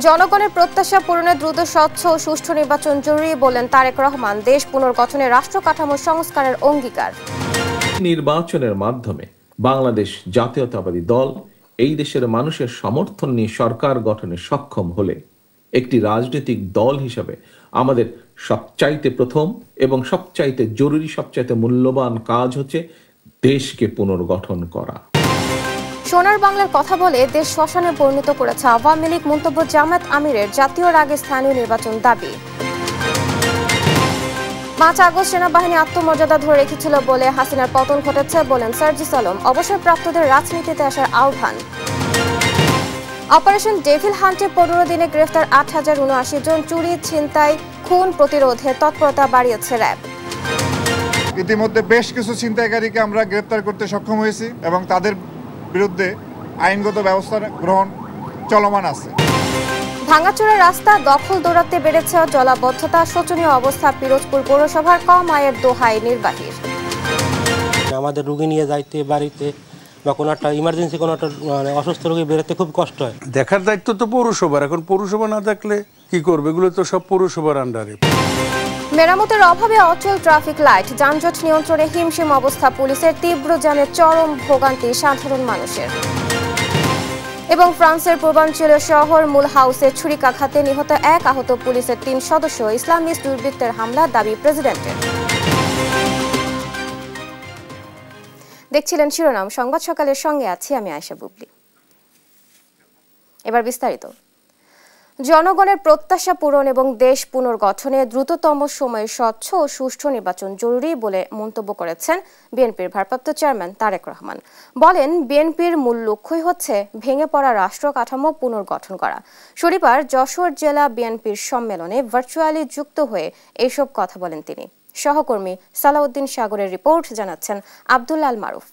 জনগণের প্রত্যাশা পূরণে দ্রুত স্বচ্ছ ও সুষ্ঠু নির্বাচন জরুরি বললেন তারেক রহমান। দেশ পুনর্গঠনে রাষ্ট্র কাঠামো সংস্কারের অঙ্গীকার। নির্বাচনের মাধ্যমে বাংলাদেশ জাতীয়তাবাদী দল এই দেশের মানুষের সমর্থন নিয়ে সরকার গঠনে সক্ষম হলে একটি রাজনৈতিক দল হিসাবে আমাদের সবচাইতে প্রথম এবং সবচাইতে জরুরি, সবচাইতে মূল্যবান কাজ হচ্ছে দেশকে পুনর্গঠন করা। সোনার বাংলার কথা বলে দেশ শ্মশানে পরিণত করেছে আওয়ামী লীগ, মন্তব্য জামায়াত আমিরের। জাতীয় রাগে স্থানীয় নির্বাচন দাবি। 5 আগস্ট সেনাবাহিনী আত্মমর্যাদা ধরে রেখেছিল বলে হাসিনার পতন ঘটেছে বলেন সার্জিস আলম। অবসরপ্রাপ্তদের রাজনীতিতে আসার আহ্বান। অপারেশন ডেভিল হান্টে 15 দিনে গ্রেফতার 8079 জন। চুরি, ছিনতাই, খুন প্রতিরোধে তৎপরতা বাড়িয়েছে র্যাব। ইতিমধ্যে বেশ কিছু ছিনতাইকারীকে আমরা গ্রেফতার করতে সক্ষম হয়েছি এবং তাদের বিরুদ্ধে আইনগত ব্যবস্থা গ্রহণ চলমান আছে। ভাঙাচোরা রাস্তা, দখল দৌড়াতে বেড়েছে জলাবদ্ধতা, শোচনীয় অবস্থা পিরোজপুর পৌরসভার। কম আয়ের দোহাই নির্বাহীর। আমাদের রোগী নিয়ে যাইতে বাড়িতে বা কোনো একটা ইমার্জেন্সি কোনো একটা অসুস্থ রোগী বেরোতে খুব কষ্ট হয়। দেখার দায়িত্ব তো পৌরসভার। এখন পৌরসভা না থাকলে কি করবে? এগুলো তো সব পৌরসভার আন্ডারে। মেরামতের অভাবে অচল ট্রাফিক লাইট, যানজট নিয়ন্ত্রণে হিমশিম অবস্থা পুলিশের। তীব্র জ্যামে চরম ভোগান্তি সাধারণ মানুষের। এবং ফ্রান্সের পূর্বাঞ্চলীয় শহর মুলহাউসে ছুরিকাঘাতে নিহত 1, আহত পুলিশের 3 সদস্য। ইসলামিস্ট দুর্বৃত্তের হামলা, দাবি প্রেসিডেন্টের। দেখছিলেন শিরোনাম সংবাদ সকালের, সঙ্গে আছি আমি আয়েশা বুবলি। এবার বিস্তারিত। জনগণের প্রত্যাশা পূরণ এবং দেশ পুনর্গঠনে দ্রুততম সময়ে স্বচ্ছ ও সুষ্ঠু নির্বাচন জরুরি বলে মন্তব্য করেছেন বিএনপির ভারপ্রাপ্ত চেয়ারম্যান তারেক রহমান। বলেন, বিএনপির মূল লক্ষ্যই হচ্ছে ভেঙে পড়া রাষ্ট্র কাঠামো পুনর্গঠন করা। শনিবার যশোর জেলা বিএনপির সম্মেলনে ভার্চুয়ালি যুক্ত হয়ে এইসব কথা বলেন তিনি। সহকর্মী সালাউদ্দিন সাগরের রিপোর্ট, জানাচ্ছেন আব্দুল্লাহ আল মারুফ।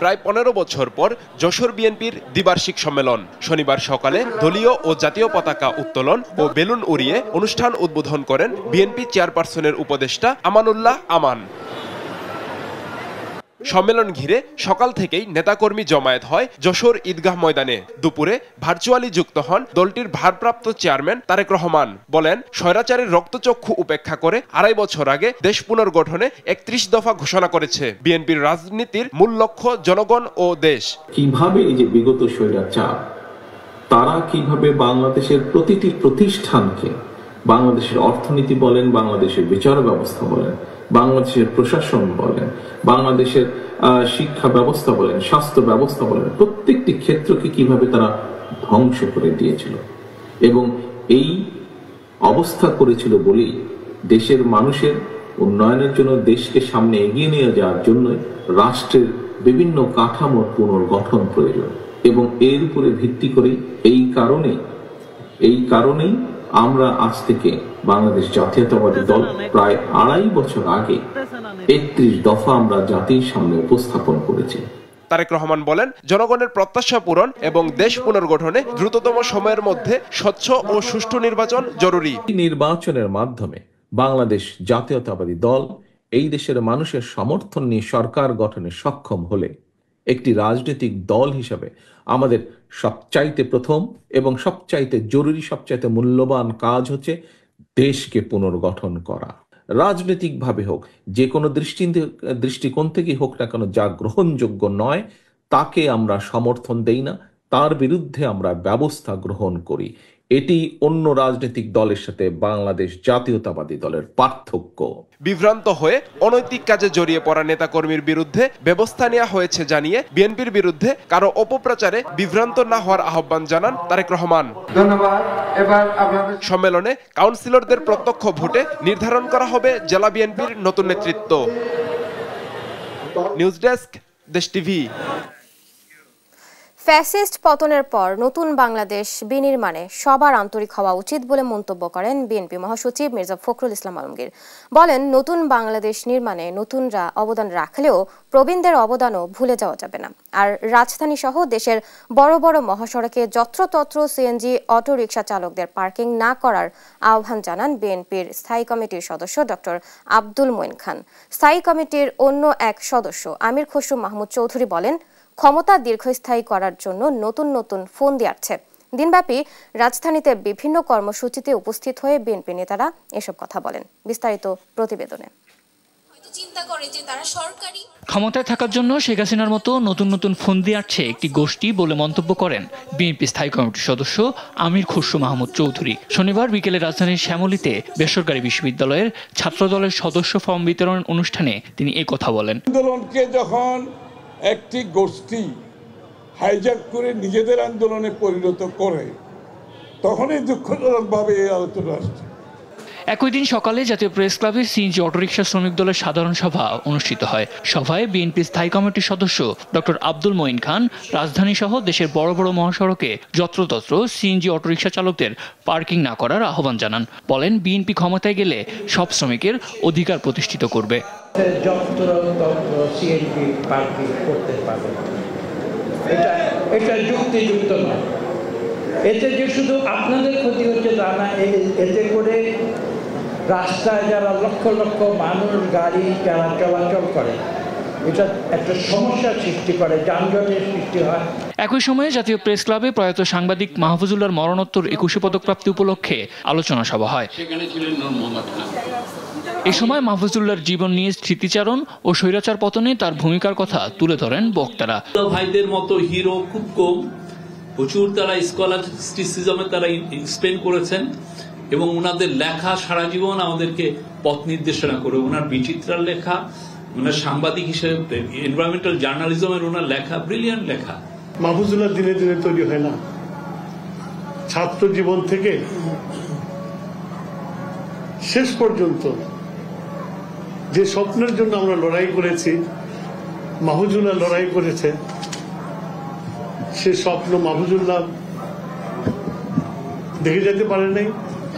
প্রায় 15 বছর পর যশোর বিএনপির দ্বিবার্ষিক সম্মেলন। শনিবার সকালে দলীয় ও জাতীয় পতাকা উত্তোলন ও বেলুন উড়িয়ে অনুষ্ঠান উদ্বোধন করেন বিএনপি চেয়ারপারসনের উপদেষ্টা আমানুল্লাহ আমান। সম্মেলন ঘিরে সকাল থেকেই নেতাকর্মী জমায়েত হয় যশোর ঈদগাহ ময়দানে। দুপুরে ভার্চুয়ালি যুক্ত হন দলটির ভারপ্রাপ্ত চেয়ারম্যান তারেক রহমান। বলেন, স্বৈরাচারের রক্তচক্ষু উপেক্ষা করে 2.5 বছর আগে দেশ পুনর্গঠনে 31 দফা ঘোষণা করেছে বিএনপির রাজনীতির মূল লক্ষ্য জনগণ ও দেশ। কিভাবে এই যে বিগত স্বৈরাচার, তারা কিভাবে বাংলাদেশের প্রতিটি প্রতিষ্ঠানকে, বাংলাদেশের অর্থনীতি বলেন, বাংলাদেশের বিচার ব্যবস্থা বলেন, বাংলাদেশের প্রশাসন বলেন, বাংলাদেশের শিক্ষা ব্যবস্থা বলেন, স্বাস্থ্য ব্যবস্থা বলেন, প্রত্যেকটি ক্ষেত্রকে কিভাবে তারা ধ্বংস করে দিয়েছিল এবং এই অবস্থা করেছিল বলেই দেশের মানুষের উন্নয়নের জন্য, দেশকে সামনে এগিয়ে নিয়ে যাওয়ার জন্য রাষ্ট্রের বিভিন্ন কাঠামোর পুনর্গঠন প্রয়োজন। এবং এর উপরে ভিত্তি করে এই কারণেই আমরা আজ থেকে বাংলাদেশ জাতীয়তাবাদী দল প্রায় 2.5 বছর আগে 31 দফা আমরা জাতির সামনে উপস্থাপন করেছি। তারেক রহমান বলেন, জনগণের প্রত্যাশা পূরণ এবং দেশ পুনর্গঠনে দ্রুততম সময়ের মধ্যে স্বচ্ছ ও সুষ্ঠু নির্বাচন জরুরি। নির্বাচনের মাধ্যমে বাংলাদেশ জাতীয়তাবাদী দল এই দেশের মানুষের সমর্থন নিয়ে সরকার গঠনে সক্ষম হলে একটি রাজনৈতিক দল হিসাবে আমাদের সবচাইতে প্রথম এবং সবচাইতে জরুরি, সবচাইতে মূল্যবান কাজ হচ্ছে দেশকে পুনর্গঠন করা। রাজনৈতিকভাবে হোক, যে কোনো দৃষ্টিকোণ থেকেই হোক না কেন, যা গ্রহণযোগ্য নয় তাকে আমরা সমর্থন দেই না, তার বিরুদ্ধে আমরা ব্যবস্থা গ্রহণ করি। এটি অন্য রাজনৈতিক দলের সাথে বাংলাদেশ জাতীয়তাবাদী দলের পার্থক্য। বিভ্রান্ত হয়ে অনৈতিক কাজে জড়িয়ে পড়া নেতাকর্মীর বিরুদ্ধে ব্যবস্থা নেওয়া হয়েছে জানিয়ে বিএনপির বিরুদ্ধে কারো অপপ্রচারে বিভ্রান্ত না হওয়ার আহ্বান জানান তারেক রহমান। ধন্যবাদ। এবার সম্মেলনে কাউন্সিলরদের প্রত্যক্ষ ভোটে নির্ধারণ করা হবে জেলা বিএনপির নতুন নেতৃত্ব। নিউজ ডেস্ক, দেশ টিভি। ফ্যাসিস্ট পতনের পর নতুন বাংলাদেশ বিনির্মাণে সবার আন্তরিক হওয়া উচিত বলে মন্তব্য করেন বিএনপি মহাসচিব মির্জা ফখরুল ইসলাম আলমগীর। বলেন, নতুন বাংলাদেশ নির্মাণে নতুনরা অবদান রাখলেও প্রবীণদের অবদানও ভুলে যাওয়া যাবে না। আর রাজধানী সহ দেশের বড় বড় মহাসড়কে যত্রতত্র সিএনজি অটোরিকশা চালকদের পার্কিং না করার আহ্বান জানান বিএনপির স্থায়ী কমিটির সদস্য ডক্টর আব্দুল মঈন খান। স্থায়ী কমিটির অন্য এক সদস্য আমির খসরু মাহমুদ চৌধুরী বলেন, ক্ষমতা দীর্ঘস্থায়ী করার জন্য নতুন নতুন ফোন দিচ্ছে। দিনব্যাপী রাজধানীতে বিভিন্ন কর্মসূচিতে উপস্থিত হয়ে বিএনপি নেতারা এসব কথা বলেন। বিস্তারিত প্রতিবেদনে। ক্ষমতায় থাকার জন্য শেখ হাসিনার মতো নতুন নতুন ফোন দিয়ে আসছে একটি গোষ্ঠী বলে মন্তব্য করেন বিএনপি স্থায়ী কমিটির সদস্য আমির খসরু মাহমুদ চৌধুরী। শনিবার বিকেলে রাজধানীর শ্যামলীতে বেসরকারি বিশ্ববিদ্যালয়ের ছাত্রদলের সদস্য ফর্ম বিতরণ অনুষ্ঠানে তিনি এই কথা বলেন। আন্দোলনকে যখন একটি গোষ্ঠী হাইজ্যাক করে নিজেদের আন্দোলনে পরিণত করে তখনই দুঃখজনকভাবে এই আলোচনা আসছে। একই দিন সকালে জাতীয় প্রেস ক্লাবে সিএনজি অটোরিকশা শ্রমিক দলের সাধারণ সভা অনুষ্ঠিত হয়। সভায় বিএনপি স্থায়ী কমিটির সদস্য ডক্টর আব্দুল মঈন খান রাজধানী সহ দেশের বড় বড় মহাসড়কে যত্রতত্র সিএনজি অটোরিকশা চালকদের পার্কিং না করার আহ্বান জানান। বলেন বিএনপি ক্ষমতায় গেলে সব শ্রমিকের অধিকার প্রতিষ্ঠিত করবে। সিএনজি পার্কিং করতে পারবে, এটা যুক্তিযুক্ত নয়। এতে যে শুধু আপনাদের ক্ষতি হচ্ছে তা না, এতে করে রাস্তায় যারা লক্ষ লক্ষ মানুষ গাড়ি যারা চলাচল করে এটা একটা সমস্যার সৃষ্টি করে, যানজটের সৃষ্টি হয়। একই সময়ে জাতীয় প্রেস ক্লাবে প্রয়াত সাংবাদিক মাহফুজুল্লাহর মরণোত্তর 21 পদক প্রাপ্তি উপলক্ষে আলোচনা সভা হয়। এ সময় মাহফুজুল্লাহর জীবন নিয়ে স্মৃতিচারণ ও স্বৈরাচার পতনে তার ভূমিকার কথা তুলে ধরেন বক্তারা। ভাইদের মতো হিরো খুব কম, প্রচুর তারা স্কলাস্টিসিজমে তারা এক্সপ্লেন করেছেন এবং ওনাদের লেখা সারা জীবন আমাদেরকে পথ নির্দেশনা করে। ওনার বিচিত্রার লেখা, ওনার সাংবাদিক হিসেবে এনভায়রনমেন্টাল জার্নালিজমের ওনার লেখা ব্রিলিয়ান্ট লেখা। মাহফুজুল্লাহ দিনে দিনে তৈরি হয় না। ছাত্র জীবন থেকে শেষ পর্যন্ত যে স্বপ্নের জন্য আমরা লড়াই করেছি, মাহফুজুল্লাহ লড়াই করেছে, সে স্বপ্ন মাহফুজুল্লাহ দেখে যেতে পারে নাই।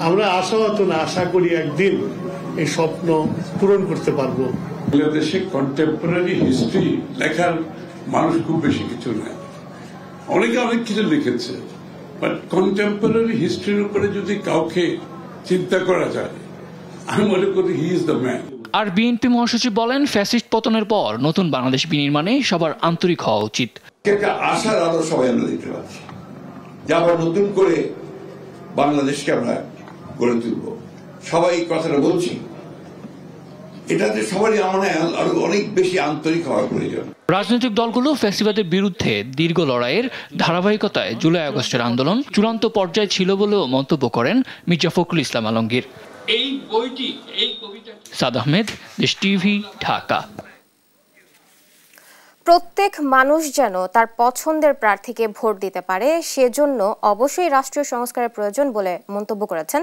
আমরা আশাহত না, আশা করি একদিন এই স্বপ্ন পূরণ করতে পারবো। বাংলাদেশে কন্টেম্পোরারি হিস্ট্রি লেখার মানুষ খুব বেশি কিছু নাই, অনেকে অনেক কিছু লিখেছে, বাট কন্টেম্পোরারি হিস্ট্রির উপরে যদি কাউকে চিন্তা করা যায়, আমি মনে করি হি ইজ দ্য ম্যান। আর বিএনপি মহাসচিব বলেন ফ্যাসিস্ট পতনের পর নতুন বাংলাদেশ বিনির্মাণে সবার আন্তরিক হওয়া উচিত। একটা আশার আলো সবাই আমরা দেখতে পাচ্ছি যে আবার নতুন করে বাংলাদেশকে আমরা গড়ে তুলব। সবাই কথাটা বলছি, এটাতে সবারই আরো অনেক বেশি আন্তরিক হওয়ার প্রয়োজন। রাজনৈতিক দলগুলো ফ্যাসিবাদের বিরুদ্ধে দীর্ঘ লড়াইয়ের ধারাবাহিকতায় জুলাই আগস্টের আন্দোলন চূড়ান্ত পর্যায়ে ছিল বলেও মন্তব্য করেন মির্জা ফখরুল ইসলাম আলমগীর। সাদ আহমেদ, দেশ টিভি, ঢাকা। প্রত্যেক মানুষ যেন তার পছন্দের প্রার্থীকে ভোট দিতে পারে, সেজন্য অবশ্যই রাষ্ট্রীয় সংস্কারের প্রয়োজন বলে মন্তব্য করেছেন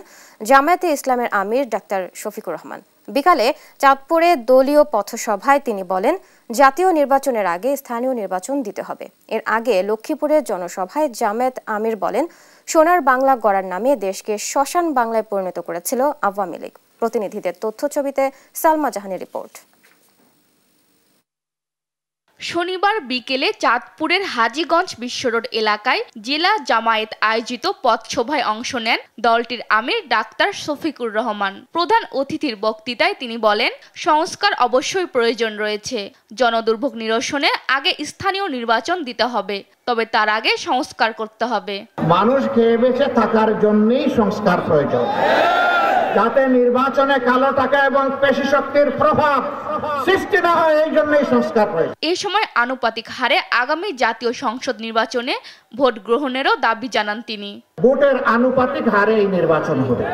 জামায়াতে ইসলামের আমির ডাক্তার শফিকুর রহমান। বিকালে চাঁদপুরে দলীয় পথসভায় তিনি বলেন, জাতীয় নির্বাচনের আগে স্থানীয় নির্বাচন দিতে হবে। এর আগে লক্ষ্মীপুরের জনসভায় জামায়াত আমির বলেন, সোনার বাংলা গড়ার নামে দেশকে শ্মশান বাংলায় পরিণত করেছিল আওয়ামী লীগ। প্রতিনিধিদের তথ্য ছবিতে সালমা জাহানের রিপোর্ট। শনিবার বিকেলে চাঁদপুরের হাজীগঞ্জ বিশ্ব রোড এলাকায় জেলা জামায়াত আয়োজিত পথসভায় অংশ নেন দলটির আমির ডাক্তার শফিকুর রহমান। প্রধান অতিথির বক্তৃতায় তিনি বলেন, সংস্কার অবশ্যই প্রয়োজন রয়েছে। জনদুর্ভোগ নিরসনে আগে স্থানীয় নির্বাচন দিতে হবে, তবে তার আগে সংস্কার করতে হবে। মানুষ খেয়ে বেঁচে থাকার জন্যই সংস্কার প্রয়োজন, যাতে নির্বাচনে কালো টাকা এবং পেশি শক্তির প্রভাব সৃষ্টি না হয়, এই জন্যই সংস্কার প্রয়োজন। এই সময় আনুপাতিক হারে আগামী জাতীয় সংসদ নির্বাচনে ভোট গ্রহণেরও দাবি জানান তিনি। ভোটের আনুপাতিক হারে এই নির্বাচন হবে,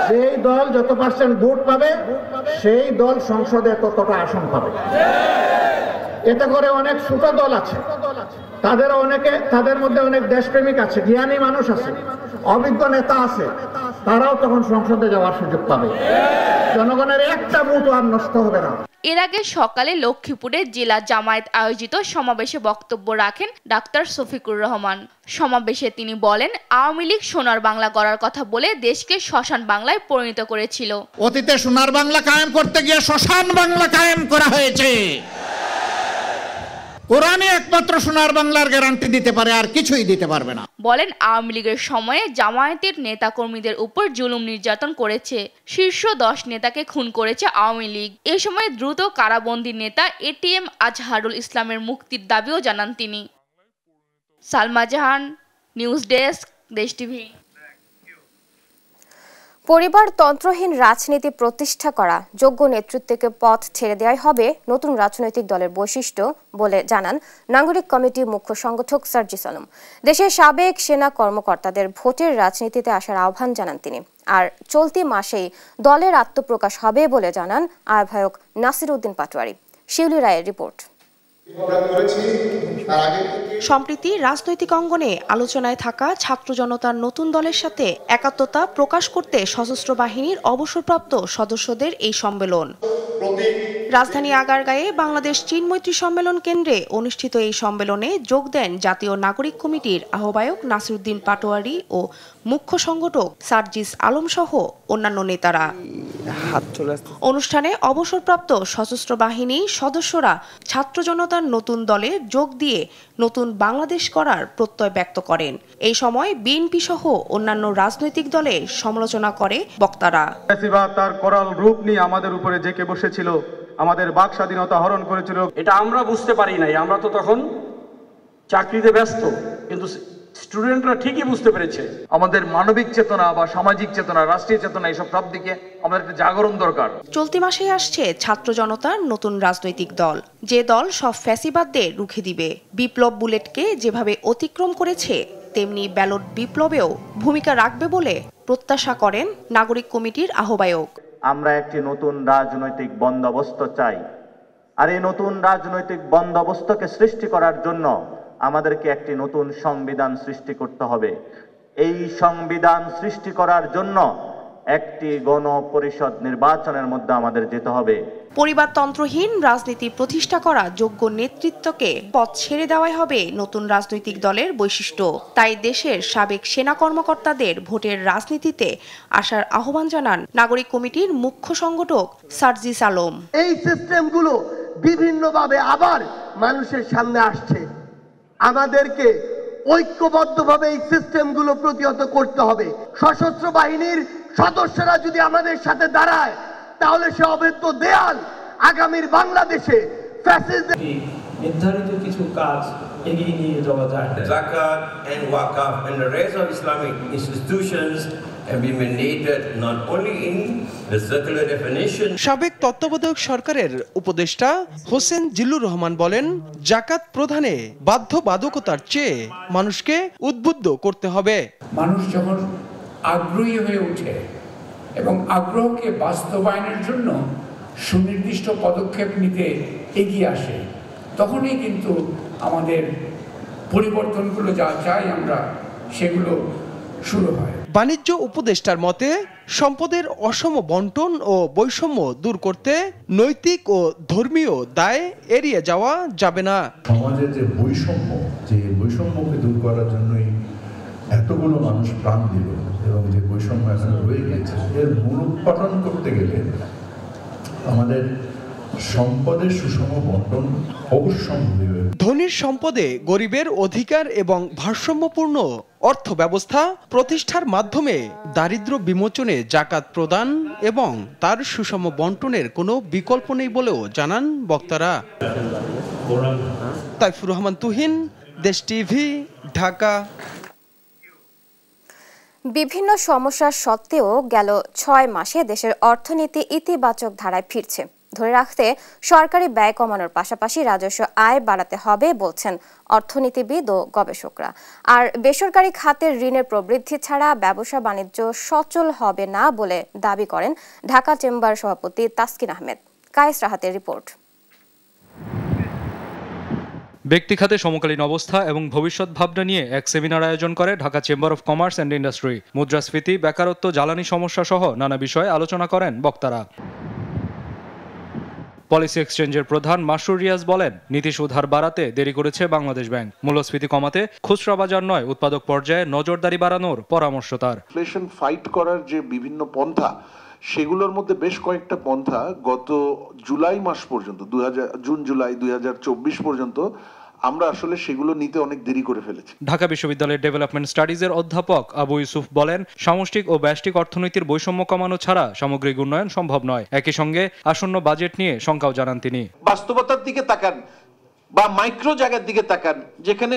যেই দল যত পার্সেন্ট ভোট পাবে সেই দল সংসদে ততটা আসন পাবে। এতে করে অনেক ছোট দল আছে, তাদের মধ্যে অনেক দেশপ্রেমিক আছে, জ্ঞানী মানুষ আছে, অভিজ্ঞ নেতা আছে, তারাও তখন সংসদে যাওয়ার সুযোগ পাবে। জনগণের একটা ভোট আর নষ্ট হবে না। এর আগে সকালে লক্ষ্মীপুরে জেলা জামায়াত আয়োজিত সমাবেশে বক্তব্য রাখেন ডাক্তার শফিকুর রহমান। সমাবেশে তিনি বলেন, আওয়ামী লীগ সোনার বাংলা গড়ার কথা বলে দেশকে শ্মশান বাংলায় পরিণত করেছিল। অতীতে সোনার বাংলা কায়েম করতে গিয়ে শ্মশান বাংলা কায়েম করা হয়েছে। কোরআনই একমাত্র সোনার বাংলার গ্যারান্টি দিতে পারে, আর কিছুই দিতে পারবে না। বলেন আওয়ামী লীগের সময়ে জামায়াতের নেতাকর্মীদের উপর জুলুম নির্যাতন করেছে, শীর্ষ 10 নেতাকে খুন করেছে আওয়ামী লীগ। এ সময় দ্রুত কারাবন্দী নেতা এটিএম আজহারুল ইসলামের মুক্তির দাবিও জানান তিনি। সালমা জাহান, নিউজ ডেস্ক, দেশ টিভি। পরিবারতন্ত্রহীন রাজনীতি প্রতিষ্ঠা করা, যোগ্য নেতৃত্বকে পথ ছেড়ে দেওয়াই হবে নতুন রাজনৈতিক দলের বৈশিষ্ট্য বলে জানান নাগরিক কমিটির মুখ্য সংগঠক সার্জিস আলম। দেশের সাবেক সেনা কর্মকর্তাদের ভোটের রাজনীতিতে আসার আহ্বান জানান তিনি। আর চলতি মাসেই দলের আত্মপ্রকাশ হবে বলে জানান আহ্বায়ক নাসির উদ্দিন পাটোয়ারি। শিউলি রায়ের রিপোর্ট। সম্প্রতি রাজনৈতিক অঙ্গনে আলোচনায় থাকা ছাত্র জনতার নতুন দলের সাথে একাত্মতা প্রকাশ করতে সশস্ত্র বাহিনীর অবসরপ্রাপ্ত সদস্যদের এই সম্মেলন। রাজধানী আগারগাঁয়ে বাংলাদেশ চীন মৈত্রী সম্মেলন কেন্দ্রে অনুষ্ঠিত এই সম্মেলনে যোগ দেন জাতীয় নাগরিক কমিটির আহ্বায়ক নাসির উদ্দিন পাটোয়ারি ও মুখ্য সংগঠক সার্জিস আলম সহ অন্যান্য নেতারা। অনুষ্ঠানে অবসরপ্রাপ্ত সশস্ত্র বাহিনী সদস্যরা ছাত্র জনতার নতুন দলে যোগ দিয়ে নতুন বাংলাদেশ করার প্রত্যয় ব্যক্ত করেন। এই সময় বিএনপি সহ অন্যান্য রাজনৈতিক দলের সমালোচনা করে বক্তারা। তার করাল রূপ নিয়ে আমাদের উপরে জেঁকে বসেছিল, আমাদের বাক স্বাধীনতা হরণ করেছিল। এটা আমরা বুঝতে পারি নাই, আমরা তো তখন চাকরিতে ব্যস্ত, কিন্তু স্টুডেন্টরা ঠিকই বুঝতে পেরেছে। আমাদের মানবিক চেতনা বা সামাজিক চেতনা, রাষ্ট্রীয় চেতনা, এইসব সব দিকে আমাদের একটা জাগরণ দরকার। চলতি মাসে আসছে ছাত্র জনতার নতুন রাজনৈতিক দল, যে দল সব ফ্যাসিবাদদের রুখে দিবে। বিপ্লব বুলেটকে যেভাবে অতিক্রম করেছে তেমনি ব্যালট বিপ্লবেও ভূমিকা রাখবে বলে প্রত্যাশা করেন নাগরিক কমিটির আহ্বায়ক। আমরা একটি নতুন রাজনৈতিক বন্দোবস্ত চাই, আর এই নতুন রাজনৈতিক বন্দোবস্তকে সৃষ্টি করার জন্য আমাদেরকে একটি নতুন সংবিধান সৃষ্টি করতে হবে। এই সংবিধান সৃষ্টি করার জন্য একটি গণপরিষদ নির্বাচনের মধ্যে আমাদের যেতে হবে। পরিবারতন্ত্রহীন রাজনীতি প্রতিষ্ঠা করা যোগ্য নেতৃত্বকে পথ ছেড়ে দেওয়াই হবে নতুন রাজনৈতিক দলের বৈশিষ্ট্য। তাই দেশের সাবেক সেনা কর্মকর্তাদের ভোটের রাজনীতিতে আসার আহ্বান জানান নাগরিক কমিটির মুখ্য সংগঠক সার্জিস আলম। এই সিস্টেমগুলো বিভিন্নভাবে আবার মানুষের সামনে আসছে, আমাদেরকে ঐক্যবদ্ধভাবে এই সিস্টেমগুলো প্রতিহত করতে হবে। সশস্ত্র বাহিনীর সদস্যরা যদি আমাদের সাথে দাঁড়ায়, তাহলে সে অভেদ্য দেয়াল আগামীর বাংলাদেশে ফ্যাসিস্টদের নির্ধারিত কিছু কাজ এগিয়ে নিয়ে যাওয়া যায়। Zakat and Waqf and the rest of Islamic institutions can be mandated not only in the circular definition. সাবেক তত্ত্বাবধায়ক সরকারের উপদেষ্টা হোসেন জিল্লুর রহমান বলেন, জাকাত প্রদানে বাধ্যবাধকতার চেয়ে মানুষকে উদ্বুদ্ধ করতে হবে। মানুষ যখন আগ্রহী হয়ে ওঠে এবং আগ্রহকে বাস্তবায়নের জন্য সুনির্দিষ্ট পদক্ষেপ নিতে এগিয়ে আসে, তখনই কিন্তু আমাদের পরিবর্তনগুলো যা চাই আমরা সেগুলো শুরু হয়। বাণিজ্য উপদেষ্টার মতে সম্পদের অসম বন্টন ও বৈষম্য দূর করতে নৈতিক ও ধর্মীয় দায় এড়িয়ে যাওয়া যাবে না। সমাজের যে বৈষম্যকে দূর করার জন্যই এতগুলো মানুষ প্রাণ দিল এবং যে বৈষম্য এখানে রয়ে গেছে, এর মূলোৎপাটন করতে গেলে আমাদের সম্পদের সুষম বন্টন অবশ্যম্ভাবী। ধনীর সম্পদে গরিবের অধিকার এবং ভারসাম্যপূর্ণ অর্থ ব্যবস্থা প্রতিষ্ঠার মাধ্যমে দারিদ্র্য বিমোচনে জাকাত প্রদান এবং তার সুষম বন্টনের কোনো বিকল্প নেই বলেও জানান বক্তারা। তাইফুর রহমান তুহিন, দেশ টিভি, ঢাকা। বিভিন্ন সমস্যার সত্ত্বেও গেল 6 মাসে দেশের অর্থনীতি ইতিবাচক ধারায় ফিরছে। ধরে রাখতে সরকারি ব্যয় কমানোর পাশাপাশি রাজস্ব আয় বাড়াতে হবে বলছেন অর্থনীতিবিদ ও গবেষকরা। আর বেসরকারি খাতের ঋণের প্রবৃদ্ধি ছাড়া ব্যবসা বাণিজ্য সচল হবে না বলে দাবি করেন ঢাকা চেম্বার সভাপতি তাসকিন আহমেদ। কায়েস রাহাতের রিপোর্ট। ব্যক্তি খাতে সমকালীন অবস্থা এবং ভবিষ্যৎ ভাবনা নিয়ে এক সেমিনার আয়োজন করে Dhaka chamber of commerce and industry. মুদ্রাস্ফীতি, বেকারত্ব, জ্বালানি সমস্যা সহ নানা বিষয়ে আলোচনা করেন বক্তারা। পলিসি এক্সচেঞ্জের প্রধান মাসুর রিয়াজ বলেন, নীতি সুধার বাড়াতে দেরি করেছে বাংলাদেশ ব্যাংক। মূল্যস্ফীতি কমাতে খুচরা বাজার নয়, উৎপাদক পর্যায়ে নজরদারি বাড়ানোর পরামর্শ তার। ইনফ্লেশন ফাইট করার যে বিভিন্ন পন্থা, সেগুলোর মধ্যে বেশ কয়েকটা পন্থা গত জুলাই মাস পর্যন্ত, জুন জুলাই 2024 পর্যন্ত আমরা আসলে সেগুলো নিতে অনেক দেরি করে ফেলেছি। ঢাকা বিশ্ববিদ্যালয়ের ডেভেলপমেন্ট স্টাডিজের অধ্যাপক আবু ইউসুফ বলেন, সামষ্টিক ও ব্যষ্টিক অর্থনীতির বৈষম্য কমানো ছাড়া সামগ্রিক উন্নয়ন সম্ভব নয়। একই সঙ্গে আসন্ন বাজেট নিয়ে শঙ্কাও জানান তিনি। বাস্তবতার দিকে তাকান বা মাইক্রো জায়গার দিকে তাকান, যেখানে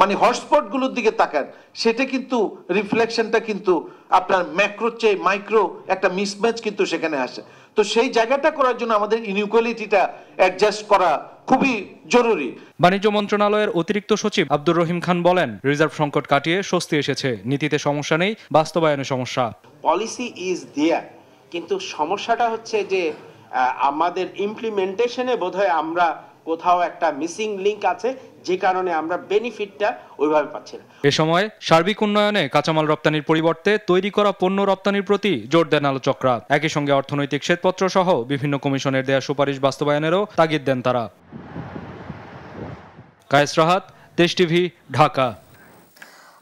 মানে হটস্পট গুলোর দিকে তাকান, সেটা কিন্তু রিফ্লেকশনটা কিন্তু আপনার ম্যাক্রো চেয়ে মাইক্রো একটা মিসম্যাচ কিন্তু সেখানে আসে। তো সেই জায়গাটা করার জন্য আমাদের ইনইকুয়ালিটিটা অ্যাডজাস্ট করা খুবই জরুরি। বাণিজ্য মন্ত্রণালয়ের অতিরিক্ত সচিব আব্দুর রহিম খান বলেন, রিজার্ভ সংকট কাটিয়ে স্বস্তি এসেছে, নীতিতে সমস্যা নেই, বাস্তবায়নে সমস্যা। পলিসি ইজ দেয়ার, কিন্তু সমস্যাটা হচ্ছে যে আমাদের ইমপ্লিমেন্টেশনে বোধহয় আমরা কোথাও একটা মিসিং লিংক আছে, যে কারণে আমরা বেনিফিটটা ওইভাবে পাচ্ছি না। এ সময় সার্বিক উন্নয়নে কাঁচামাল রপ্তানির পরিবর্তে তৈরি করা পণ্য রপ্তানির প্রতি জোর দেন আলোচকরা। একই সঙ্গে অর্থনৈতিক শ্বেতপত্র সহ বিভিন্ন কমিশনের দেয়া সুপারিশ বাস্তবায়নেরও তাগিদ দেন তারা। কায়েস রাহাত, দেশ টিভি, ঢাকা।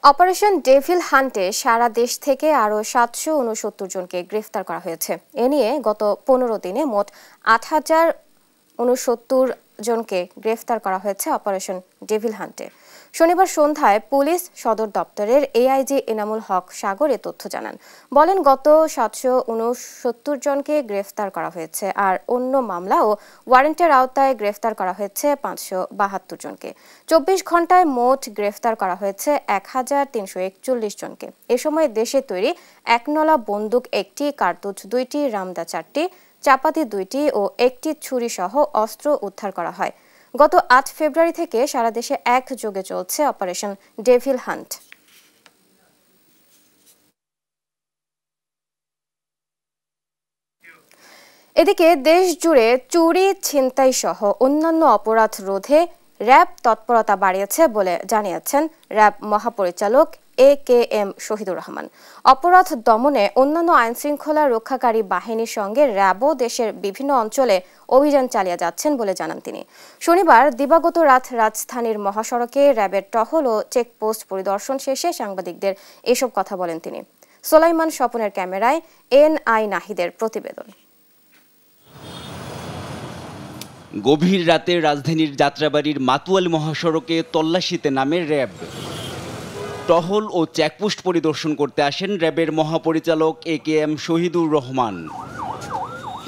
অপারেশন ডেভিল হান্টে সারা দেশ থেকে আরও 769 জনকে গ্রেফতার করা হয়েছে। এ নিয়ে গত 15 দিনে মোট 8069 জনকে গ্রেফতার করা হয়েছে অপারেশন ডেভিল হান্টে। শনিবার সন্ধ্যায় পুলিশ সদর দপ্তরের এআইজি এনামুল হক সাগর এ তথ্য জানান। বলেন, গত 769 জনকে গ্রেফতার করা হয়েছে, আর অন্য মামলা ও ওয়ারেন্টের আওতায় গ্রেফতার করা হয়েছে 572 জনকে। 24 ঘন্টায় মোট গ্রেফতার করা হয়েছে 1341 জনকে। এ সময় দেশে তৈরি একনলা বন্দুক 1টি, কার্তুজ 2টি, রামদা 4টি, চাপাতি 2টি ও 1টি ছুরি সহ অস্ত্র উদ্ধার করা হয়। গত 8 ফেব্রুয়ারি থেকে সারা দেশে একযোগে চলছে অপারেশন ডেভিল হান্ট। এদিকে দেশ জুড়ে চুরি, ছিনতাই সহ অন্যান্য অপরাধ রোধে র্যাব তৎপরতা বাড়িয়েছে বলে জানিয়েছেন র্যাব মহাপরিচালক AKM শহীদুর রহমান। অপরাধ দমনে অন্যান্য আইনশৃঙ্খলা রক্ষাকারী বাহিনীর সঙ্গে র্যাবও দেশের বিভিন্ন অঞ্চলে অভিযান চালিয়ে যাচ্ছেন বলে জানান তিনি। শনিবার দিবাগত রাত রাজধানীর মহাসড়কে র্যাবের টহল ও চেকপোস্ট পরিদর্শন শেষে সাংবাদিকদের এসব কথা বলেন তিনি। সোলাইমান স্বপনের ক্যামেরায় NI নাহিদের প্রতিবেদন। গভীর রাতে রাজধানীর যাত্রাবাড়ির মাতুয়ালি মহাসড়কে তল্লাশিতে নামে র্যাব। টহল ও চেকপোস্ট পরিদর্শন করতে আসেন র্যাবের মহাপরিচালক AKM শহীদুর রহমান।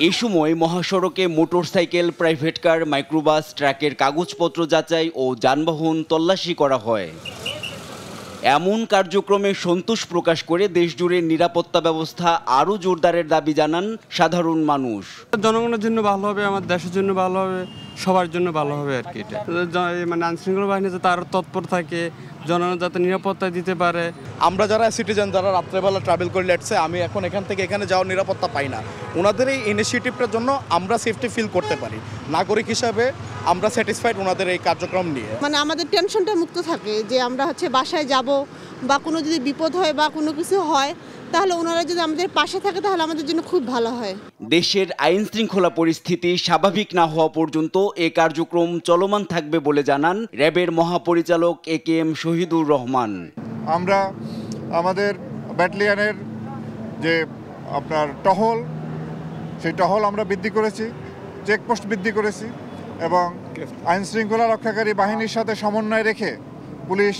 এই সময় মহাসড়কে মোটরসাইকেল, প্রাইভেট কার, মাইক্রোবাস, ট্রাকের কাগজপত্র যাচাই ও যানবাহন তল্লাশি করা হয়। এমন কার্যক্রমে সন্তোষ প্রকাশ করে দেশজুড়ে নিরাপত্তা ব্যবস্থা আরও জোরদারের দাবি জানান সাধারণ মানুষ। জনগণের জন্য ভালো হবে, আমার দেশের জন্য ভালো হবে, সবার জন্য ভালো হবে আর কি। এটা মানে আইনশৃঙ্খলা বাহিনী যাতে আরও তৎপর থাকে, জনগণ যাতে নিরাপত্তা দিতে পারে। আমরা যারা সিটিজেন, যারা রাত্রেবেলা ট্রাভেল করে লেটছে, আমি এখন এখান থেকে এখানে যাওয়ার নিরাপত্তা পাই না। ওনাদের এই ইনিশিয়েটিভটার জন্য আমরা সেফটি ফিল করতে পারি। নাগরিক হিসাবে আমরা স্যাটিসফাইড ওনাদের এই কার্যক্রম নিয়ে। মানে আমাদের টেনশনটা মুক্ত থাকে যে আমরা বাসায় যাব বা কোনো যদি বিপদ হয় বা কোনো কিছু হয়, তাহলে ওনারা যদি আমাদের পাশে থাকে তাহলে আমাদের জন্য খুব ভালো হয়। দেশের আইন শৃঙ্খলা পরিস্থিতি স্বাভাবিক না হওয়া পর্যন্ত এ কার্যক্রম চলমান থাকবে বলে জানান র্যাবের মহাপরিচালক AKM শহীদুর রহমান। আমরা আমাদের ব্যাটালিয়নের যে আপনার টহল, সেই টহল আমরা বৃদ্ধি করেছি, চেকপোস্ট বৃদ্ধি করেছি এবং আইন শৃঙ্খলা রক্ষাকারী বাহিনীর সাথে সমন্বয় রেখে পুলিশ,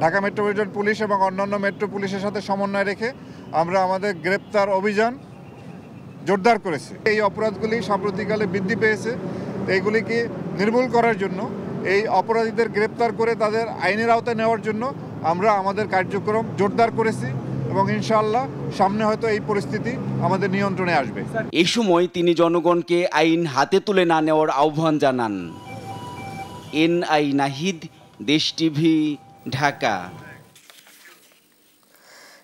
ঢাকা মেট্রোপলিটন পুলিশ এবং অন্যান্য মেট্রো পুলিশের সাথে সমন্বয় রেখে আমরা আমাদের গ্রেপ্তার অভিযান জোরদার করেছি। এই অপরাধগুলি সাম্প্রতিককালে বৃদ্ধি পেয়েছে। এইগুলিকে নির্মূল করার জন্য, এই অপরাধীদের গ্রেপ্তার করে তাদের আইনের আওতায় নেওয়ার জন্য আমরা আমাদের কার্যক্রম জোরদার করেছি এবং ইনশাআল্লাহ সামনে হয়তো এই পরিস্থিতি আমাদের নিয়ন্ত্রণে আসবে। এই সময় তিনি জনগণকে আইন হাতে তুলে না নেওয়ার আহ্বান জানান। NI নাহিদ, দেশ টিভি, ঢাকা।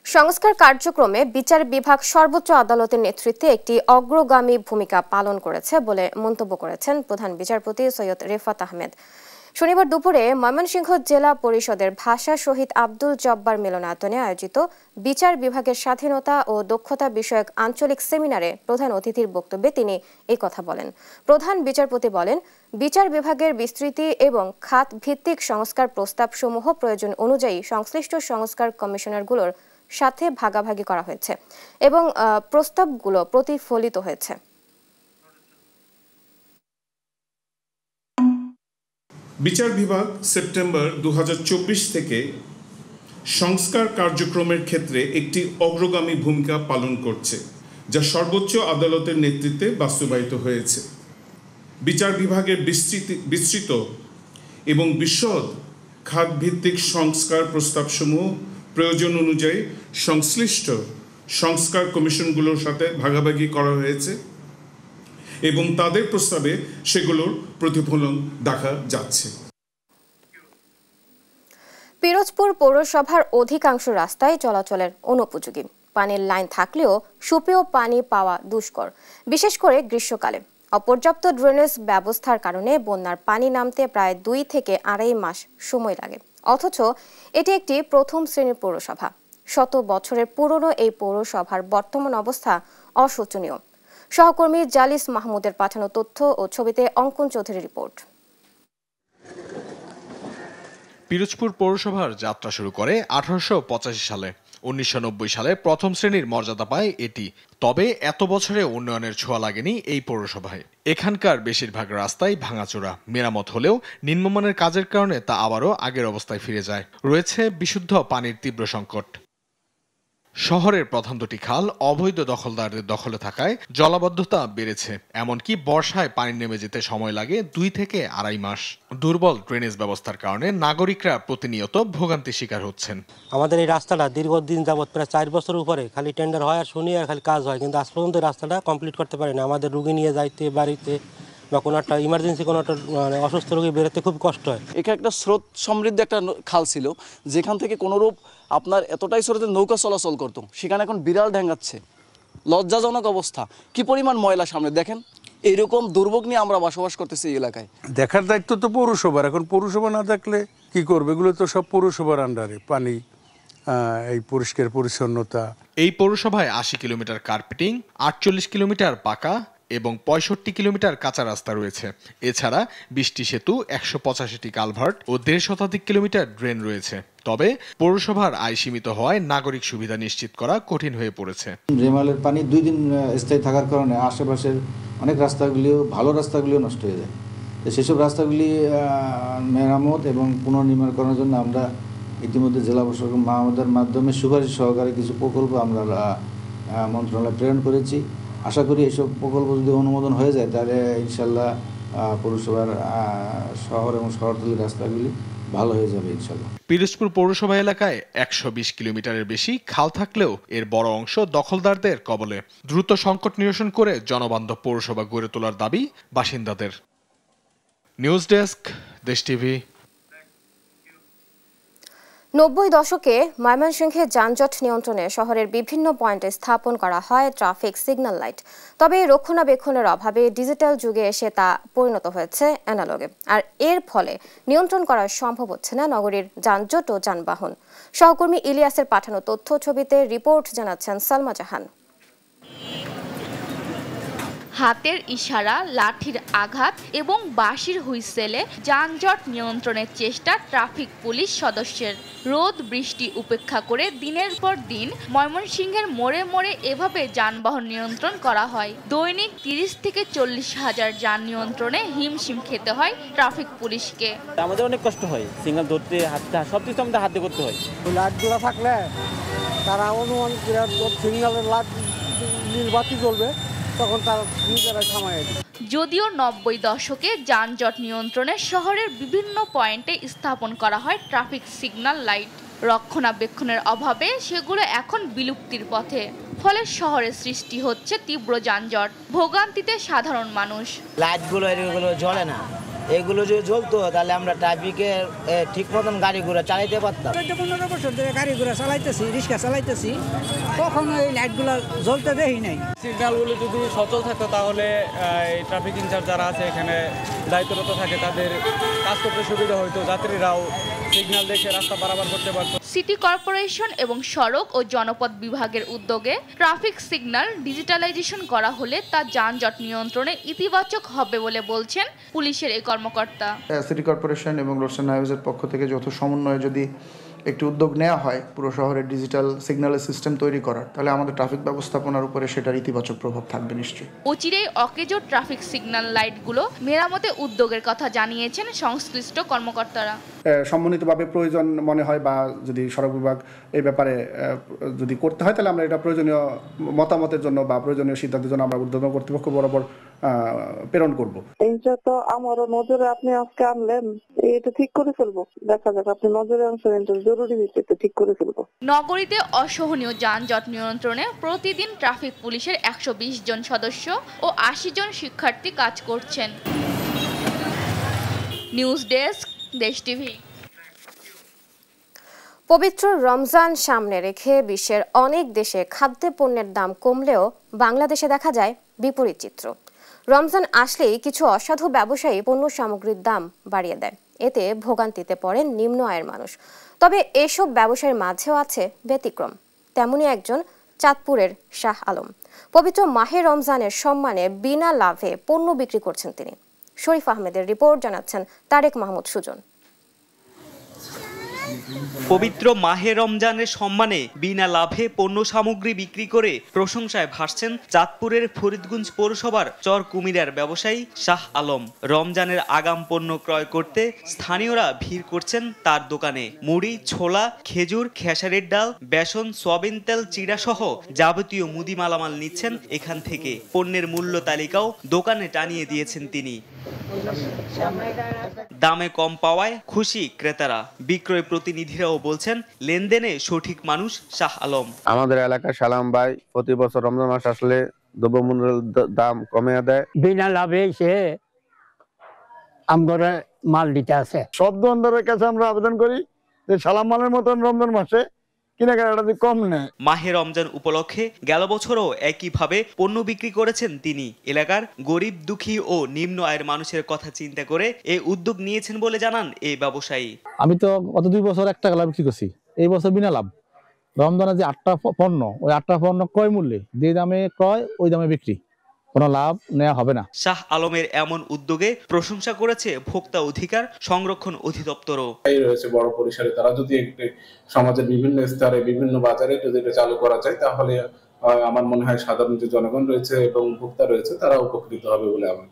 সংস্কার কার্যক্রমে বিচার বিভাগ সর্বোচ্চ আদালতের নেতৃত্বে একটি অগ্রগামী ভূমিকা পালন করেছে বলে মন্তব্য করেছেন প্রধান বিচারপতি সৈয়দ রেফাত আহমেদ। শনিবার দুপুরে ময়মনসিংহ জেলা পরিষদের ভাষা শহীদ আব্দুল জব্বার মিলনায়তনে আয়োজিত বিচার বিভাগের স্বাধীনতা ও দক্ষতা বিষয়ক আঞ্চলিক সেমিনারে প্রধান অতিথির বক্তব্যে তিনি এই কথা বলেন। প্রধান বিচারপতি বলেন, বিচার বিভাগের বিস্তৃতি এবং খাত ভিত্তিক সংস্কার প্রস্তাবসমূহ প্রয়োজন অনুযায়ী সংশ্লিষ্ট সংস্কার কমিশনারগুলোর সাথে ভাগাভাগি করা হয়েছে এবং প্রস্তাবগুলো প্রতিফলিত হয়েছে। বিচার বিভাগ সেপ্টেম্বর 2024 থেকে সংস্কার কার্যক্রমের ক্ষেত্রে একটি অগ্রগামী ভূমিকা পালন করছে, যা সর্বোচ্চ আদালতের নেতৃত্বে বাস্তবায়িত হয়েছে। বিচার বিভাগের বিস্তৃত এবং বিশদ খাতভিত্তিক সংস্কার প্রস্তাবসমূহ প্রয়োজন অনুযায়ী সংশ্লিষ্ট সংস্কার কমিশনগুলোর সাথে ভাগাভাগি করা হয়েছে এবং তাদের প্রস্তাবে সেগুলোর প্রতিফলন দেখা যাচ্ছে। পিরোজপুর পৌরসভার অধিকাংশ রাস্তায় চলাচলের অনুপযোগী। পানির লাইন থাকলেও সুপেয় পানি পাওয়া দুষ্কর, বিশেষ করে গ্রীষ্মকালে। অপর্যাপ্ত ড্রেনেজ ব্যবস্থার কারণে বন্যার পানি নামতে প্রায় 2 থেকে 2.5 মাস সময় লাগে। অথচ এটি একটি প্রথম শ্রেণীর পৌরসভা। শত বছরের পুরনো এই পৌরসভার বর্তমান অবস্থা অশোচনীয়। সহকর্মী জালিস মাহমুদের পাঠানো তথ্য ও ছবিতে অঙ্কন চৌধুরীর রিপোর্ট। পিরোজপুর পৌরসভার যাত্রা শুরু করে 1885 সালে। 1990 সালে প্রথম শ্রেণীর মর্যাদা পায় এটি। তবে এত বছরে উন্নয়নের ছোঁয়া লাগেনি এই পৌরসভায়। এখানকার বেশিরভাগ রাস্তায় ভাঙাচোরা, মেরামত হলেও নিম্নমানের কাজের কারণে তা আবারও আগের অবস্থায় ফিরে যায়। রয়েছে বিশুদ্ধ পানির তীব্র সংকট। শহরের প্রধান দুটি খাল অবৈধ দখলদারদের দখলে থাকায় জলাবদ্ধতা বেড়েছে। এমনকি বর্ষায় পানি নেমে যেতে সময় লাগে 2 থেকে 2.5 মাস। দুর্বল ড্রেনেজ ব্যবস্থার কারণে নাগরিকরা প্রতিনিয়ত ভোগান্তির শিকার হচ্ছেন। আমাদের এই রাস্তাটা দীর্ঘদিন যাবৎ প্রায় 4 বছর উপরে খালি টেন্ডার হয় আর শুনি আর খালি কাজ হয়, কিন্তু আজ পর্যন্ত রাস্তাটা কমপ্লিট করতে পারে না। আমাদের রুগী নিয়ে যাইতে বাড়িতে বা কোনো একটা ইমার্জেন্সি কোনো একটা অসুস্থ রোগী বেরোতে খুব কষ্ট হয়। এখানে একটা স্রোত সমৃদ্ধ একটা খাল ছিল, যেখান থেকে কোনোরূপ আপনার এতটাই স্রোতের নৌকা চলাচল করতো, সেখানে এখন বিড়াল ঢেঙ্গাচ্ছে। লজ্জাজনক অবস্থা। কি পরিমাণ ময়লা সামনে দেখেন। এইরকম দুর্ভোগ নিয়ে আমরা বসবাস করতেছি এই এলাকায়। দেখার দায়িত্ব তো পৌরসভার। এখন পৌরসভা না থাকলে কি করবে? এগুলো তো সব পৌরসভার আন্ডারে। পানি, এই পরিষ্কার পরিচ্ছন্নতা। এই পৌরসভায় 80 কিলোমিটার কার্পেটিং, 48 কিলোমিটার পাকা এবং 65 কিলোমিটার কাঁচা রাস্তা রয়েছে। এছাড়া 20টি সেতু, 185টি কালভার্ট ও 1.5 শতাধিক কিলোমিটার ড্রেন রয়েছে। তবে পৌরসভার আয় সীমিত হওয়ায় নাগরিক সুবিধা নিশ্চিত করা কঠিন হয়ে পড়েছে। রেমালের পানি 2 দিন স্থায়ী থাকার কারণে আশেপাশের অনেক রাস্তাগুলিও, ভালো রাস্তাগুলিও নষ্ট হয়ে যায়। সেসব রাস্তাগুলি মেরামত এবং পুনর্নির্মাণ করার জন্য আমরা ইতিমধ্যে জেলা প্রশাসক মাহমুদের মাধ্যমে সুপারিশ সহকারে কিছু প্রকল্প আমরা মন্ত্রণালয়ে প্রেরণ করেছি। আশা করি এইসব প্রকল্প যদি অনুমোদন হয়ে যায় তাহলে ইনশাল্লাহ পৌরসভার শহর এবং শহরতলির রাস্তাগুলি ভালো হয়ে যাবে ইনশাল্লাহ। পিরোজপুর পৌরসভা এলাকায় 120 কিলোমিটারের বেশি খাল থাকলেও এর বড় অংশ দখলদারদের কবলে। দ্রুত সংকট নিরসন করে জনবান্ধব পৌরসভা গড়ে তোলার দাবি বাসিন্দাদের। নিউজ ডেস্ক, দেশ টিভি। 90 দশকে ময়মনসিংহে যানজট নিয়ন্ত্রণে শহরের বিভিন্ন পয়েন্টে স্থাপন করা হয় ট্রাফিক সিগন্যাল লাইট। তবে রক্ষণাবেক্ষণের অভাবে ডিজিটাল যুগে এসে তা পরিণত হয়েছে অ্যানালগে। আর এর ফলে নিয়ন্ত্রণ করা সম্ভব হচ্ছে না নগরীর যানজট ও যানবাহন। সহকর্মী ইলিয়াসের পাঠানো তথ্য ছবিতে রিপোর্ট জানাচ্ছেন সালমা জাহান। হাতের ইশারা, লাঠির আঘাত এবং বাঁশির হুইসেলে যানজট নিয়ন্ত্রণের চেষ্টা ট্রাফিক পুলিশ সদস্যের। রোদ বৃষ্টি উপেক্ষা করে দিনের পর দিন ময়মনসিংহের মোড়ে মোড়ে এভাবে যানবাহন নিয়ন্ত্রণ করা হয়। দৈনিক 30 থেকে 40 হাজার যান নিয়ন্ত্রণে হিমশিম খেতে হয় ট্রাফিক পুলিশকে। আমাদের অনেক কষ্ট হয়, সিগন্যাল ধরতে হাতে সবকিছু আমাদের হাতে করতে হয়। লাইটগুলো থাকলে তারা অনুমান সিগন্যালের লাইট নীল বাতি জ্বলবে, তখন তারা নিজেরাই থামায়। যদিও 90 দশকে যানজট নিয়ন্ত্রণে শহরের বিভিন্ন পয়েন্টে স্থাপন করা হয় ট্রাফিক সিগন্যাল লাইট, রক্ষণাবেক্ষণের অভাবে সেগুলো এখন বিলুপ্তির পথে। ফলে শহরে সৃষ্টি হচ্ছে তীব্র যানজট, ভোগান্তিতে সাধারণ মানুষ। লাইটগুলো এগুলো জ্বলে না, এগুলো যদি জ্বলতো তাহলে আমরা ট্রাফিকে ঠিক মতন গাড়ি ঘোড়া চালাইতে পারতাম। 15 বছর ধরে গাড়ি ঘোড়া চালাইতেছি, রিক্সা চালাইতেছি, কখনো এই লাইটগুলো জ্বলতে দেখি নাই। সিগন্যালগুলো যদি সচল থাকতো তাহলে এই ট্রাফিক ইনচার্জ যারা আছে এখানে দায়িত্বরত থাকে তাদের কাজ করতে সুবিধা হতো, যাত্রীরাও সিগন্যাল দেখে রাস্তা পারাপার করতে পারতো। সিটি কর্পোরেশন এবং সড়ক ও জনপথ বিভাগের উদ্যোগে ট্রাফিক সিগন্যাল ডিজিটালাইজেশন করা হলে তা যানজট নিয়ন্ত্রণে ইতিবাচক হবে বলে বলছেন পুলিশের এই কর্মকর্তা। সিটি কর্পোরেশন এবং রোশন হাইওয়েজের পক্ষ থেকে যৌথ সমন্বয়ে যদি একটি উদ্যোগ নেওয়া হয় পুরো শহরে ডিজিটাল সিগন্যালের সিস্টেম তৈরি করার, তাহলে আমাদের ট্রাফিক ব্যবস্থাপনার উপরে সেটার ইতিবাচক প্রভাব থাকবে নিশ্চয়ই। অচিরেই অকেজো ট্রাফিক সিগন্যাল লাইটগুলো মেরামতে উদ্যোগের কথা জানিয়েছেন সংশ্লিষ্ট কর্মকর্তারা। সম্মানিতভাবে প্রয়োজন মনে হয় বা যদি সড়ক বিভাগ এই ব্যাপারে যদি করতে হয়, তাহলে আমরা এটা প্রয়োজনীয় মতামতের জন্য বা প্রয়োজনীয় সিদ্ধান্তের জন্য আমরা ঊর্ধ্বতন কর্তৃপক্ষ বরাবর প্রেরণ করব। এইটা তো আমারও নজরে আপনি আজকে আনলেন, এটা ঠিক করে ফেলবো। দেখা যাক, আপনি নজরে আনছেন, জরুরি ভিত্তিতে ঠিক করে ফেলবো। নগরীতে অসহনীয় যানজট নিয়ন্ত্রণে প্রতিদিন ট্রাফিক পুলিশের 120 জন সদস্য ও 80 জন শিক্ষার্থী কাজ করছেন। নিউজ ডেস্ক, দেশ টিভি। পবিত্র রমজান সামনে রেখে বিশ্বের অনেক দেশে খাদ্যপণ্যের দাম কমলেও বাংলাদেশে দেখা যায় বিপরীত চিত্র। রমজান আসলেই কিছু অসাধু ব্যবসায়ী পণ্য সামগ্রীর দাম বাড়িয়ে দেয়, এতে ভোগান্তিতে পড়েন নিম্ন আয়ের মানুষ। তবে এসব ব্যবসায়ীর মাঝেও আছে ব্যতিক্রম, তেমনি একজন চাঁদপুরের শাহ আলম। পবিত্র মাহে রমজানের সম্মানে বিনা লাভে পণ্য বিক্রি করছেন তিনি। শরীফ আহমেদের রিপোর্ট, জানাচ্ছেন তারেক মাহমুদ সুজন। পবিত্র মাহে রমজানের সম্মানে বিনা লাভে পণ্য সামগ্রী বিক্রি করে প্রশংসায় ভাসছেন চাঁদপুরের ফরিদগঞ্জ পৌরসভার চর কুমিরার ব্যবসায়ী শাহ আলম। রমজানের আগাম পণ্য ক্রয় করতে স্থানীয়রা ভিড় করছেন তার দোকানে। মুড়ি, ছোলা, খেজুর, খেসারির ডাল, বেসন, সয়াবিন তেল, চিড়া সহ যাবতীয় মুদি মালামাল নিচ্ছেন এখান থেকে। পণ্যের মূল্য তালিকাও দোকানে টানিয়ে দিয়েছেন তিনি। দামে কম পাওয়ায় খুশি ক্রেতারা। বিক্রয় প্রতিনিধিরাও বলছেন লেনদেনে সঠিক মানুষ শাহ আলম। আমাদের এলাকার সালাম ভাই প্রতি বছর রমজান মাস আসলে দ্রব্যমূল্যের দাম কমে দেয়। বিনা লাভে সে আমরা মাল দিতে আছে। সব দোকানদারের কাছে আমরা আবেদন করি যে সালাম মালের মতন রমজান মাসে কেনাকাটা কম নেয়। মাহে রমজান উপলক্ষে গেল বছরও একইভাবে পণ্য বিক্রি করেছেন তিনি। এলাকার গরিব, দুঃখী ও নিম্ন আয়ের মানুষের কথা চিন্তা করে এই উদ্যোগ নিয়েছেন বলে জানান এই ব্যবসায়ী। আমি তো গত 2 বছর 1 টাকা লাভ বিক্রি করছি, এই বছর বিনা লাভ। রমজানের যে 8টা পণ্য, ওই 8টা পণ্য ক্রয় মূল্যে যে দামে ক্রয় ওই দামে বিক্রি, কোনো লাভ নেওয়া হবে না। শাহ আলমের এমন উদ্যোগে প্রশংসা করেছে ভোক্তা অধিকার সংরক্ষণ অধিদপ্তরও। এই রয়েছে বড় পরিসরে, তারা যদি সমাজের বিভিন্ন স্তরে বিভিন্ন বাজারে যদি এটা চালু করা যায়, তাহলে আমার মনে হয় সাধারণ যে জনগণ রয়েছে এবং ভোক্তা রয়েছে তারা উপকৃত হবে বলে আমি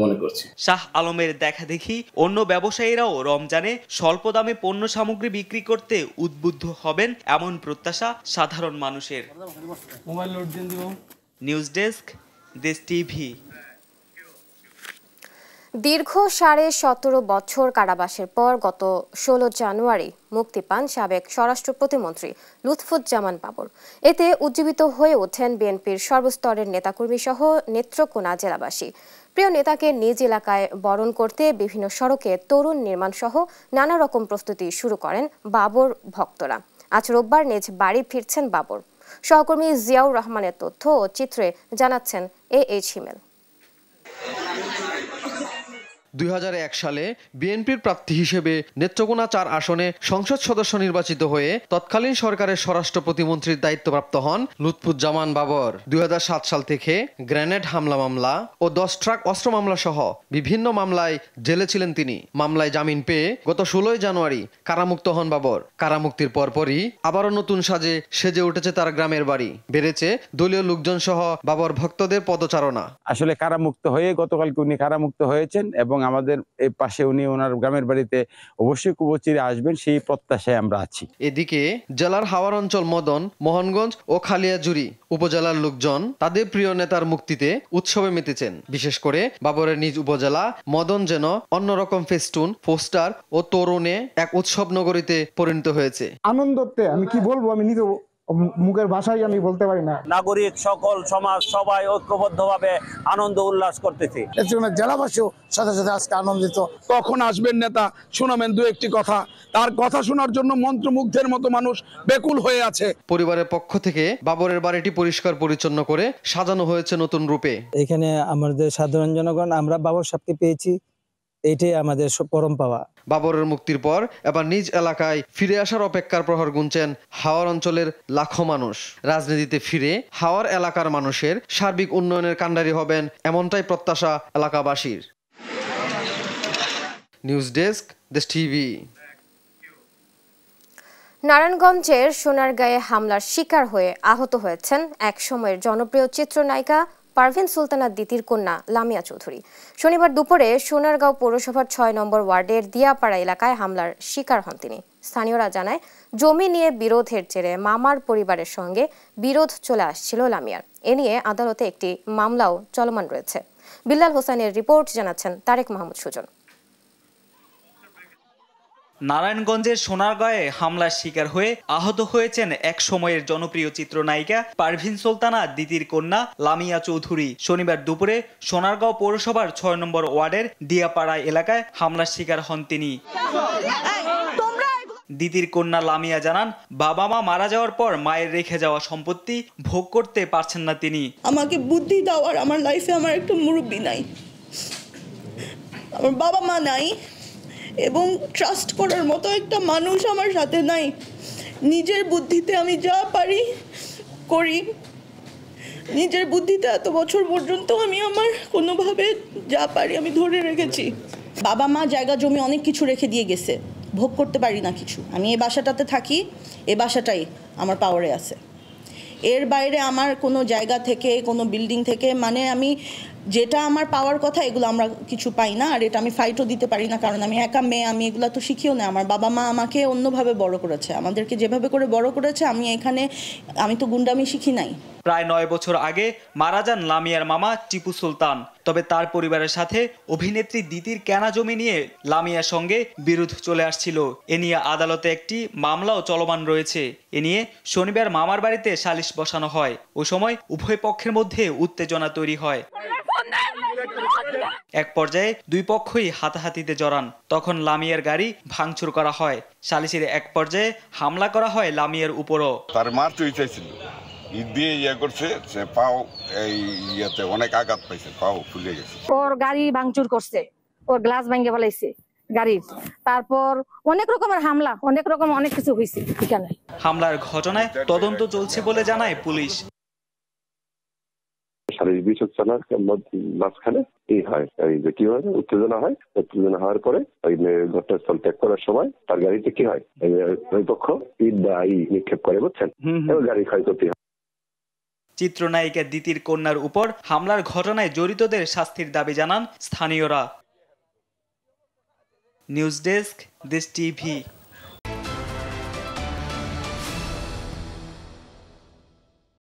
মনে করছি। শাহ আলমের দেখা দেখি অন্য ব্যবসায়ীরাও রমজানে স্বল্প দামে পণ্য সামগ্রী বিক্রি করতে উদ্বুদ্ধ হবেন এমন প্রত্যাশা সাধারণ মানুষের। নিউজ ডেস্ক, দেশ টিভি। দীর্ঘ 17.5 বছর কারাবাসের পর গত 16 জানুয়ারি মুক্তি পান সাবেক স্বরাষ্ট্র প্রতিমন্ত্রী লুৎফুজ্জামান বাবর। এতে উজ্জীবিত হয়ে ওঠেন বিএনপির সর্বস্তরের নেতাকর্মী সহ নেত্রকোনা জেলাবাসী। প্রিয় নেতাকে নিজ এলাকায় বরণ করতে বিভিন্ন সড়কে তরুণ নির্মাণ সহ নানা রকম প্রস্তুতি শুরু করেন বাবর ভক্তরা। আজ রোববার নিজ বাড়ি ফিরছেন বাবর। সহকর্মী জিয়াউর রহমানের তথ্য ও চিত্রে জানাচ্ছেন এইচ হিমেল। 2001 সালে বিএনপির প্রার্থী হিসেবে নেত্রকোনা 4 আসনে সংসদ সদস্য নির্বাচিত হয়ে তৎকালীন সরকারের স্বরাষ্ট্র প্রতিমন্ত্রীর দায়িত্বপ্রাপ্ত হন লুৎফুজ্জামান বাবর। 2007 সাল থেকে গ্রেনেড হামলা মামলা ও 10 ট্রাক অস্ত্র মামলা সহ বিভিন্ন মামলায় জেলে ছিলেন তিনি। মামলায় জামিন পেয়ে গত 16 জানুয়ারি কারামুক্ত হন বাবর। কারামুক্তির পরপরই আবারও নতুন সাজে সেজে উঠেছে তার গ্রামের বাড়ি। বেড়েছে দলীয় লোকজন সহ বাবর ভক্তদের পদচারণা। আসলে কারামুক্ত হয়ে গতকালকে উনি কারামুক্ত হয়েছেন এবং আমাদের এই পাশে উনি ওনার গ্রামের বাড়িতে অবশ্যই কুবচিরে আসবেন, সেই প্রত্যাশায় আমরা আছি। এদিকে জেলার হাওর অঞ্চল মদন, মোহনগঞ্জ ও খালিয়াজুরি উপজেলার লোকজন তাদের প্রিয় নেতার মুক্তিতে উৎসবে মেতেছেন। বিশেষ করে বাবরের নিজ উপজেলা মদন যেন অন্যরকম ফেস্টুন, পোস্টার ও তোরণে এক উৎসব নগরীতে পরিণত হয়েছে। আনন্দতে আমি কি বলবো, আমি নিজে মুখের ভাষায় আমি বলতে পারি না। নাগরিক সকল সমাজ সবাই ঐক্যবদ্ধভাবে আনন্দ উল্লাস করতেছে। জেলাবাসীও সাথে সাথে আজকে আনন্দিত। কখন আসবেন নেতা, শোনাবেন 2-1টি কথা, তার কথা শোনার জন্য মন্ত্রমুগ্ধের মতো মানুষ বেকুল হয়ে আছে। পরিবারের পক্ষ থেকে বাবরের বাড়িটি পরিষ্কার পরিচ্ছন্ন করে সাজানো হয়েছে নতুন রূপে। এখানে আমাদের সাধারণ জনগণ আমরা বাবর সাহেবকে পেয়েছি, এইটাই আমাদের পরম পাওয়া। বাবরের মুক্তির পর এবার নিজ এলাকায় ফিরে আসার অপেক্ষার প্রহর গুনছেন হাওর অঞ্চলের লাখো মানুষ। রাজনীতিতে ফিরে হাওর এলাকার মানুষের সার্বিক উন্নয়নের কাণ্ডারি হবেন, এমনটাই প্রত্যাশা এলাকাবাসীর। নিউজ ডেস্ক, দেশ টিভি। নারায়ণগঞ্জের সোনারগাঁয়ে হামলার শিকার হয়ে আহত হয়েছেন এক সময়ের জনপ্রিয় চিত্রনায়িকা পারভিন সুলতানা দিতির কন্যা লামিয়া চৌধুরী। শনিবার দুপুরে সোনারগাঁও পৌরসভার ৬ নম্বর ওয়ার্ডের দিয়াপাড়া এলাকায় হামলার শিকার হন তিনি। স্থানীয়রা জানায়, জমি নিয়ে বিরোধের জেরে মামার পরিবারের সঙ্গে বিরোধ চলে আসছিল লামিয়ার। এ নিয়ে আদালতে একটি মামলাও চলমান রয়েছে। বিল্লাল হোসেনের রিপোর্ট জানাচ্ছেন তারেক মাহমুদ সুজন। নারায়ণগঞ্জের সোনারগাঁয়ে হামলার শিকার হয়ে আহত হয়েছেন এক সময়ের জনপ্রিয় চিত্রনায়িকা পারভিন সুলতানা দিতির কন্যা লামিয়া চৌধুরী। শনিবার দুপুরে সোনারগাঁও পৌরসভার ৬ নম্বর ওয়ার্ডের দিয়াপাড়া এলাকায় হামলার শিকার হন তিনি। দিদির কন্যা লামিয়া জানান, বাবা মা মারা যাওয়ার পর মায়ের রেখে যাওয়া সম্পত্তি ভোগ করতে পারছেন না তিনি। আমাকে বুদ্ধি দেওয়ার আমার লাইফে আমার একটা মুরব্বি নাই, আমার বাবা মা নাই, এবং ট্রাস্ট করার মতো একটা মানুষ আমার সাথে নাই। নিজের বুদ্ধিতে আমি যা পারি করি, নিজের বুদ্ধিতে এত বছর পর্যন্ত আমি আমার কোনোভাবে যা পারি আমি ধরে রেখেছি। বাবা মা জায়গা জমি অনেক কিছু রেখে দিয়ে গেছে, ভোগ করতে পারি না কিছু। আমি এই বাসাটাতে থাকি, এই বাসাটাই আমার পাওয়ারে আছে। এর বাইরে আমার কোনো জায়গা থেকে, কোনো বিল্ডিং থেকে, মানে আমি যেটা আমার পাওয়ার কথা এগুলো আমরা কিছু পাই না। আর এটা আমি ফাইটও দিতে পারি না, কারণ আমি একা মেয়ে, আমি এগুলো তো শিখিও না। আমার বাবা মা আমাকে অন্যভাবে বড় করেছে, আমাদেরকে যেভাবে করে বড় করেছে, আমি তো গুন্ডামি শিখি নাই। প্রায় ৯ বছর আগে মারা যান লামিয়ার মামা টিপু সুলতান। তবে তার পরিবারের সাথে অভিনেত্রী দিতির কেনা জমি নিয়ে লামিয়ার সঙ্গে বিরোধ চলে আসছিল। এ নিয়ে আদালতে একটি মামলাও চলমান রয়েছে। এ নিয়ে শনিবার মামার বাড়িতে সালিশ বসানো হয়। ওই সময় উভয় পক্ষের মধ্যে উত্তেজনা তৈরি হয়। এক পর্যায়ে দুই পক্ষই হাতাহাতিতে জড়ান। তখন লামিয়ার গাড়ি ভাঙচুর করা হয়। সালিসের এক পর্যায়ে হামলা করা হয় লামিয়ার উপরও। তার মার চাইছিল, ঈদ দিয়ে ইয়ে করছে, সে পাও এই ইয়েতে অনেক আঘাত পাইছে, পাও ফুলে গেছে। ওর গাড়ি ভাঙচুর করছে, ওর গ্লাস ভেঙে ফেলাইছে গাড়ির। তারপর অনেক রকমের হামলা, অনেক কিছু হয়েছে এখানে। হামলার ঘটনায় তদন্ত চলছে বলে জানায় পুলিশ। মাঝখানে উত্তেজনা হয়, উত্তেজনা হওয়ার পরে ওই ঘটনাস্থল ত্যাগ করার সময় তার গাড়িতে কি হয়, ওই পক্ষ ইট বা নিক্ষেপ করে, বুঝছেন, গাড়ি ক্ষয়ক্ষতি হয়। চিত্রনায়িকা দিতির কন্যার উপর হামলার ঘটনায় জড়িতদের শাস্তির দাবি জানান স্থানীয়রা। নিউজ ডেস্ক, দেশ টিভি।